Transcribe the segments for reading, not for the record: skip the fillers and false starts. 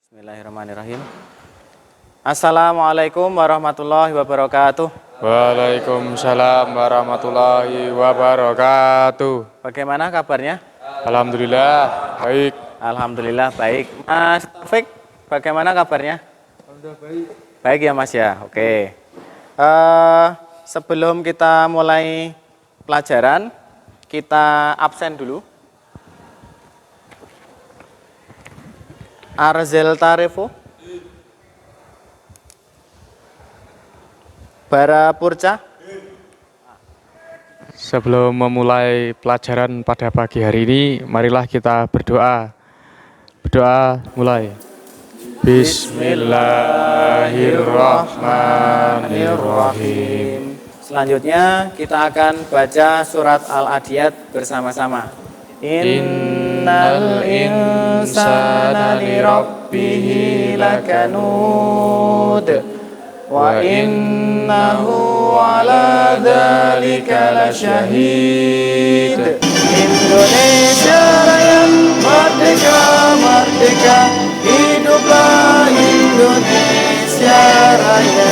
Bismillahirrahmanirrahim. Assalamualaikum warahmatullahi wabarakatuh. Waalaikumsalam warahmatullahi wabarakatuh. Bagaimana kabarnya? Alhamdulillah baik. Alhamdulillah baik. Mas Taufik, bagaimana kabarnya? Alhamdulillah baik. Baik ya Mas ya. Oke. Sebelum kita mulai pelajaran, kita absen dulu. Arzel Tarifo, Bara Purca. Sebelum memulai pelajaran pada pagi hari ini, marilah kita berdoa. Berdoa mulai. Bismillahirrahmanirrahim. Selanjutnya kita akan baca surat Al-Adiyat bersama-sama. Innal insana li rabbihi lakanud wa innahu ala dzalika lasyahid. Indonesia Raya merdeka, merdeka, hiduplah Indonesia Raya.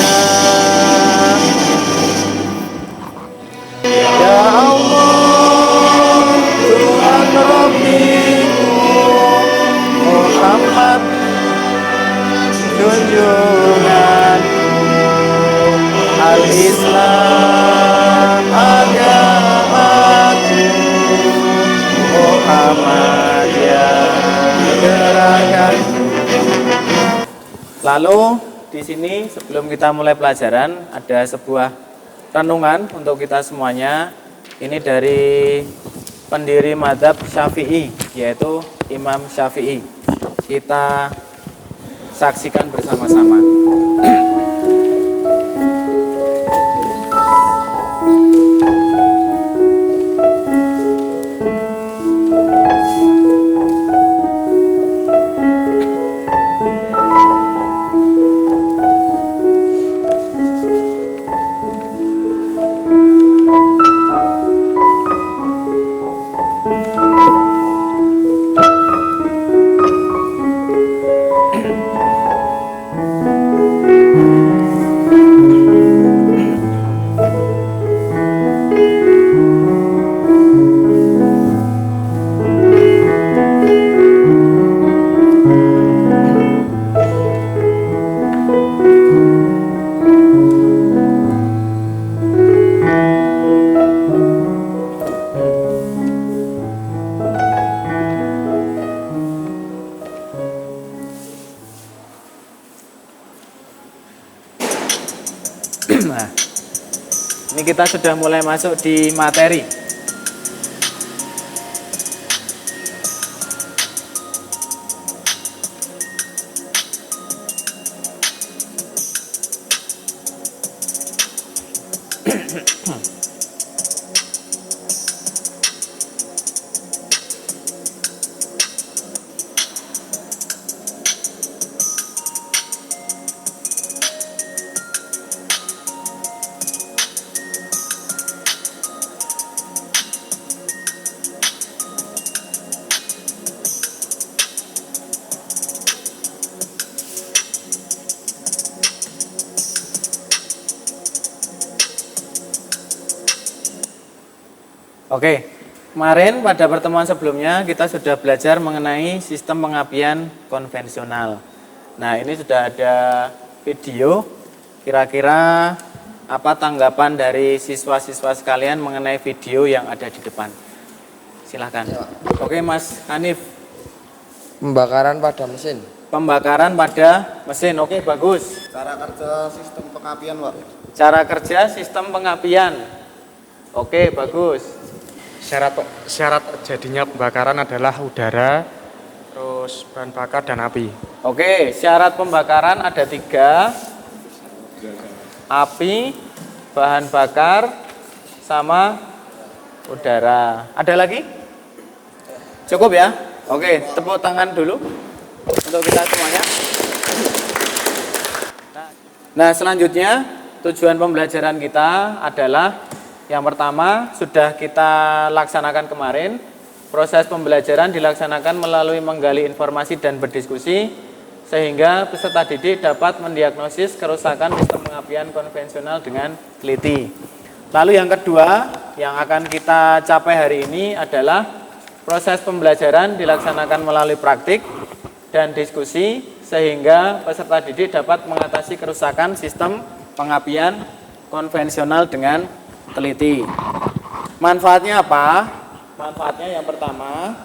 Ya Allah, Tuhan Rabbiku, Muhammad junjungan Al-Islam agamaku, Muhammadiyah gerakanku. Lalu di sini sebelum kita mulai pelajaran ada sebuah renungan untuk kita semuanya. Ini dari pendiri mazhab Syafi'i, yaitu Imam Syafi'i. Kita saksikan bersama-sama. Nah, ini kita sudah mulai masuk di materi. Oke, kemarin pada pertemuan sebelumnya kita sudah belajar mengenai sistem pengapian konvensional. Nah, ini sudah ada video. Kira-kira apa tanggapan dari siswa-siswa sekalian mengenai video yang ada di depan? Silahkan. Oke, Mas Hanif. Pembakaran pada mesin. Pembakaran pada mesin. Oke, bagus. Cara kerja sistem pengapian, Pak. Cara kerja sistem pengapian. Oke, bagus. Syarat terjadinya pembakaran adalah udara, terus bahan bakar dan api. Oke, syarat pembakaran ada 3. Api, bahan bakar, sama udara. Ada lagi? Cukup ya? Oke, tepuk tangan dulu untuk kita semuanya. Nah, selanjutnya tujuan pembelajaran kita adalah yang pertama sudah kita laksanakan kemarin. Proses pembelajaran dilaksanakan melalui menggali informasi dan berdiskusi sehingga peserta didik dapat mendiagnosis kerusakan sistem pengapian konvensional dengan teliti. Lalu yang kedua yang akan kita capai hari ini adalah proses pembelajaran dilaksanakan melalui praktik dan diskusi sehingga peserta didik dapat mengatasi kerusakan sistem pengapian konvensional dengan teliti. Manfaatnya apa? Manfaatnya yang pertama,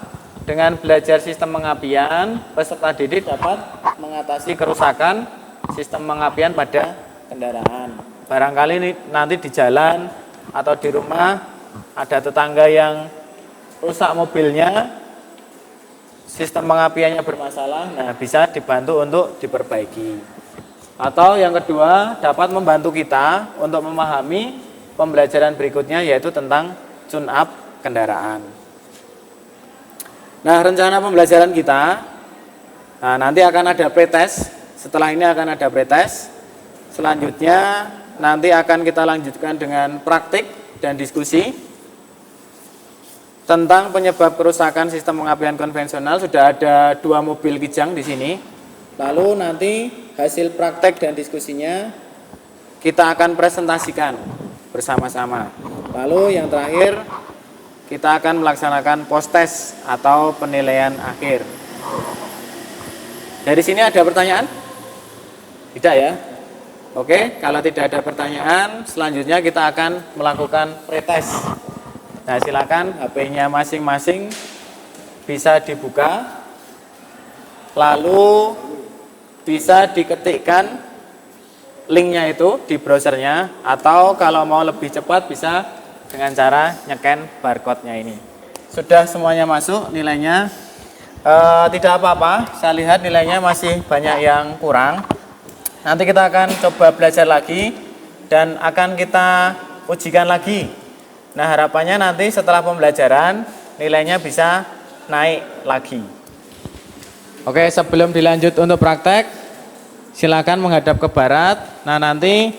dengan belajar sistem pengapian, peserta didik dapat mengatasi kerusakan sistem pengapian pada kendaraan. Barangkali nanti di jalan atau di rumah ada tetangga yang rusak mobilnya, sistem pengapiannya bermasalah, nah bisa dibantu untuk diperbaiki. Atau yang kedua, dapat membantu kita untuk memahami pembelajaran berikutnya, yaitu tentang tune-up kendaraan. Nah, rencana pembelajaran kita, nanti akan ada pretest. Setelah ini akan ada pretest. Selanjutnya nanti akan kita lanjutkan dengan praktik dan diskusi tentang penyebab kerusakan sistem pengapian konvensional. Sudah ada 2 mobil kijang di sini. Lalu nanti hasil praktek dan diskusinya kita akan presentasikan bersama-sama. Lalu yang terakhir, kita akan melaksanakan post-test atau penilaian akhir. Dari sini ada pertanyaan? Tidak ya? Oke, kalau tidak ada pertanyaan, selanjutnya kita akan melakukan pretest. Nah, silakan HP-nya masing-masing bisa dibuka, lalu bisa diketikkan linknya itu di browsernya, atau kalau mau lebih cepat bisa dengan cara nyekan barcode-nya ini. Sudah semuanya masuk nilainya. Tidak apa-apa, saya lihat nilainya masih banyak yang kurang. Nanti kita akan coba belajar lagi dan akan kita ujikan lagi. Nah, harapannya nanti setelah pembelajaran nilainya bisa naik lagi. Oke, sebelum dilanjut untuk praktek, silakan menghadap ke barat. Nah, nanti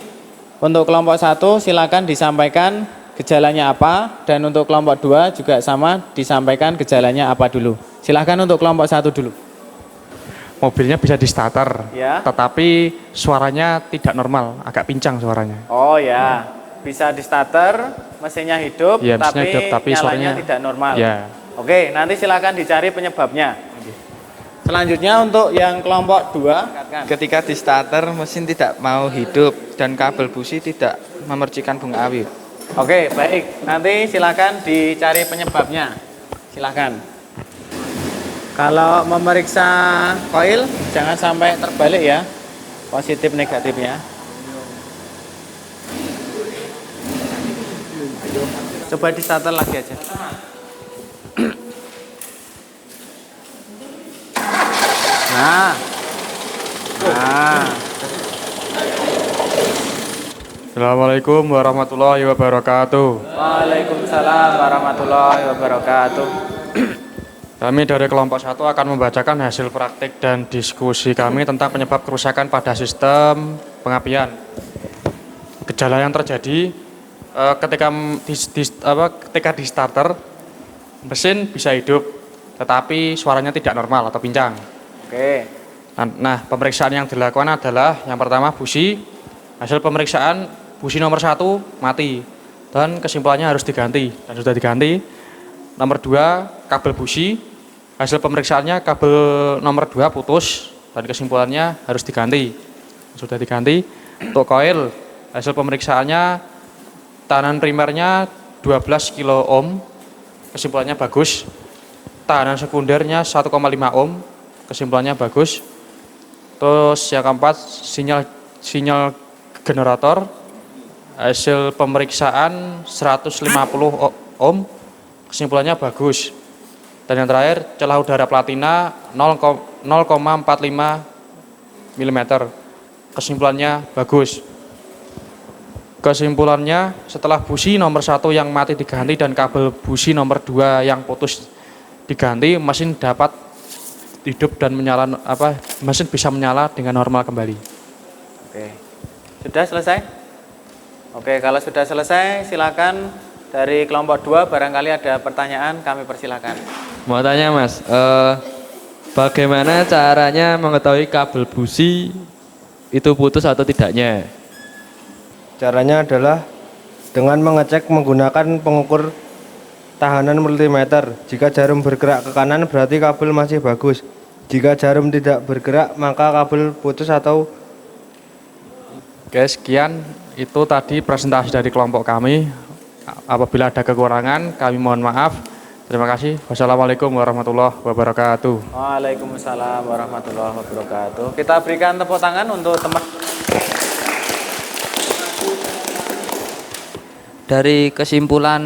untuk kelompok 1 silakan disampaikan gejalanya apa, dan untuk kelompok 2 juga sama, disampaikan gejalanya apa dulu. Silahkan untuk kelompok 1 dulu. Mobilnya bisa di starter, Ya. tetapi suaranya tidak normal, agak pincang suaranya. Oh ya, bisa di starter, mesinnya hidup, Ya, mesinnya hidup, tapi nyalanya suaranya tidak normal. Ya. Oke, nanti silakan dicari penyebabnya. Selanjutnya untuk yang kelompok 2, Ketika di starter mesin tidak mau hidup dan kabel busi tidak memercikan bunga awit. oke, baik. Nanti silakan dicari penyebabnya. Silakan. Kalau memeriksa koil, jangan sampai terbalik ya, positif negatifnya. Coba di starter lagi aja. Nah. Assalamualaikum warahmatullahi wabarakatuh. Waalaikumsalam warahmatullahi wabarakatuh. Kami dari kelompok 1 akan membacakan hasil praktik dan diskusi kami tentang penyebab kerusakan pada sistem pengapian. Gejala yang terjadi ketika di starter, mesin bisa hidup, tetapi suaranya tidak normal atau pincang. Oke. Nah, pemeriksaan yang dilakukan adalah yang pertama busi. Hasil pemeriksaan busi nomor 1 mati dan kesimpulannya harus diganti dan sudah diganti. Nomor 2 kabel busi, hasil pemeriksaannya kabel nomor 2 putus dan kesimpulannya harus diganti, sudah diganti. Untuk koil, hasil pemeriksaannya tahanan primernya 12 kilo ohm, kesimpulannya bagus. Tahanan sekundernya 1,5 ohm, kesimpulannya bagus. Terus yang keempat, sinyal generator, hasil pemeriksaan 150 ohm, kesimpulannya bagus. Dan yang terakhir, celah udara platina 0,45 mm, kesimpulannya bagus. Kesimpulannya, setelah busi nomor 1 yang mati diganti dan kabel busi nomor 2 yang putus diganti, mesin dapat hidup dan mesin bisa menyala dengan normal kembali. Oke. Sudah selesai? Oke, kalau sudah selesai silakan dari kelompok 2 barangkali ada pertanyaan, kami persilakan. Mau tanya Mas, Bagaimana caranya mengetahui kabel busi itu putus atau tidaknya? Caranya adalah dengan mengecek menggunakan pengukur tahanan multimeter. Jika jarum bergerak ke kanan berarti kabel masih bagus. Jika jarum tidak bergerak maka kabel putus atau. Oke, sekian itu tadi presentasi dari kelompok kami. Apabila ada kekurangan, kami mohon maaf. Terima kasih. Wassalamualaikum warahmatullahi wabarakatuh. Waalaikumsalam warahmatullahi wabarakatuh. Kita berikan tepuk tangan untuk teman. Dari kesimpulan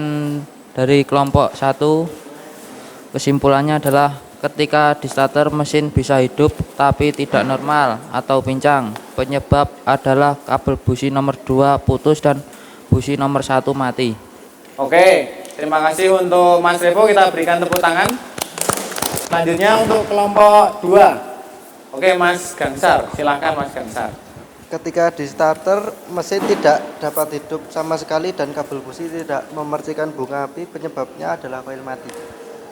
dari kelompok 1, kesimpulannya adalah ketika di starter mesin bisa hidup tapi tidak normal atau pincang. Penyebab adalah kabel busi nomor 2 putus dan busi nomor 1 mati. Oke, terima kasih untuk Mas Revo, kita berikan tepuk tangan. Selanjutnya untuk kelompok 2. Oke, Mas Gangsar, silakan Mas Gangsar. Ketika di starter, mesin tidak dapat hidup sama sekali dan kabel busi tidak memercikan bunga api, penyebabnya adalah koil mati.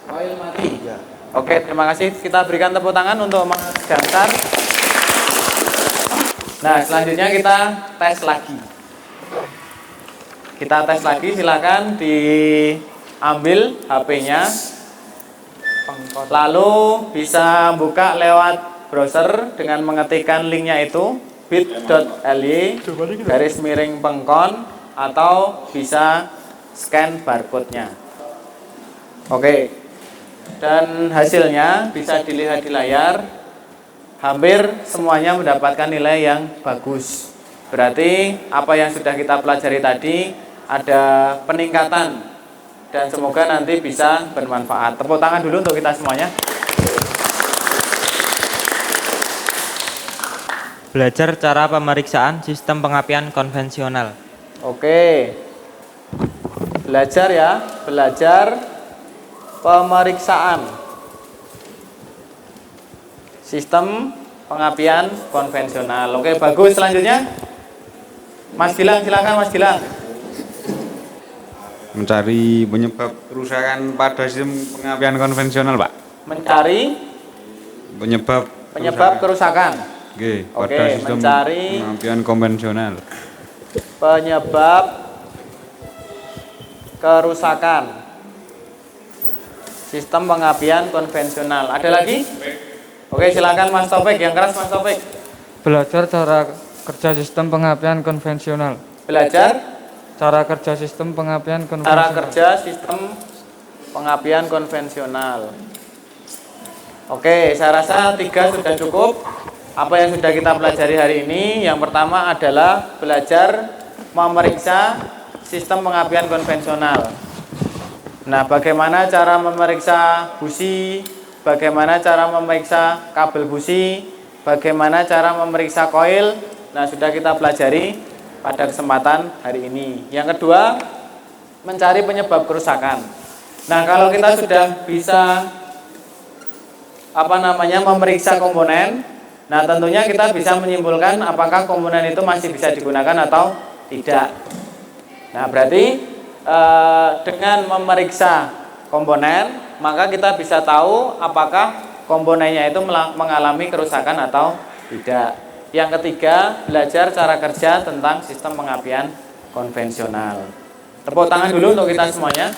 Koil mati. Ya. Oke, terima kasih. Kita berikan tepuk tangan untuk Mas Gangsar. Nah, selanjutnya kita tes lagi. Kita tes lagi, silakan diambil HP-nya. Lalu bisa buka lewat browser dengan mengetikkan linknya itu bit.ly/pengkon atau bisa scan barcode-nya. Oke. Dan hasilnya bisa dilihat di layar. Hampir semuanya mendapatkan nilai yang bagus. Berarti apa yang sudah kita pelajari tadi ada peningkatan dan semoga nanti bisa bermanfaat. Tepuk tangan dulu untuk kita semuanya. Belajar cara pemeriksaan sistem pengapian konvensional. Oke. Belajar ya, belajar pemeriksaan sistem pengapian konvensional. Oke, bagus. Selanjutnya Mas Gilang, silakan Mas Gilang. Mencari penyebab kerusakan pada sistem pengapian konvensional, Pak. Mencari penyebab kerusakan. Oke, pada Oke, sistem mencari pengapian konvensional. penyebab kerusakan sistem pengapian konvensional. Ada lagi? Oke, silakan Mas Topik, yang keras Mas Topik. Belajar cara kerja sistem pengapian konvensional. Belajar Cara kerja sistem pengapian cara konvensional. kerja sistem pengapian konvensional. Oke, saya rasa 3 sudah cukup. Apa yang sudah kita pelajari hari ini? Yang pertama adalah belajar memeriksa sistem pengapian konvensional. Nah, bagaimana cara memeriksa busi, bagaimana cara memeriksa kabel busi, bagaimana cara memeriksa koil. Nah, sudah kita pelajari pada kesempatan hari ini. Yang kedua, mencari penyebab kerusakan. Nah, kalau kita sudah bisa memeriksa komponen, nah tentunya kita bisa menyimpulkan apakah komponen itu masih bisa digunakan atau tidak. Nah, berarti dengan memeriksa komponen, maka kita bisa tahu apakah komponennya itu mengalami kerusakan atau tidak. Yang ketiga, belajar cara kerja tentang sistem pengapian konvensional. Tepuk tangan dulu untuk kita semuanya.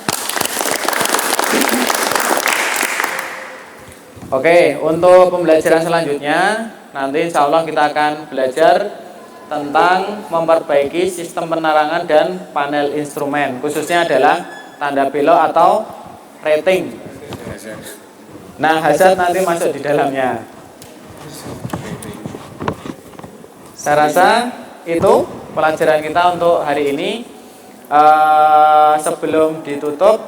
Oke, untuk pembelajaran selanjutnya, nanti insya Allah kita akan belajar tentang memperbaiki sistem penerangan dan panel instrumen. Khususnya adalah tanda belok atau rating. Nah, hazard nanti masuk di dalamnya. Saya rasa itu pelajaran kita untuk hari ini. Sebelum ditutup,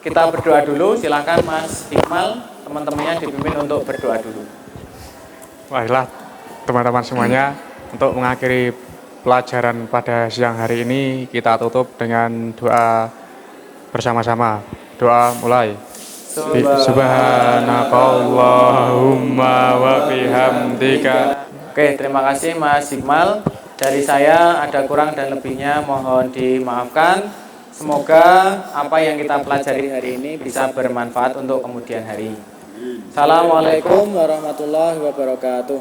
kita berdoa dulu. Silakan Mas Iqmal, teman-temannya dipimpin untuk berdoa dulu. Baiklah teman-teman semuanya, untuk mengakhiri pelajaran pada siang hari ini kita tutup dengan doa bersama-sama. Doa mulai. Subhanakallahumma wa bihamdika. Oke, terima kasih Mas Iqmal. Dari saya ada kurang dan lebihnya mohon dimaafkan. Semoga apa yang kita pelajari hari ini bisa bermanfaat untuk kemudian hari. Assalamualaikum warahmatullahi wabarakatuh.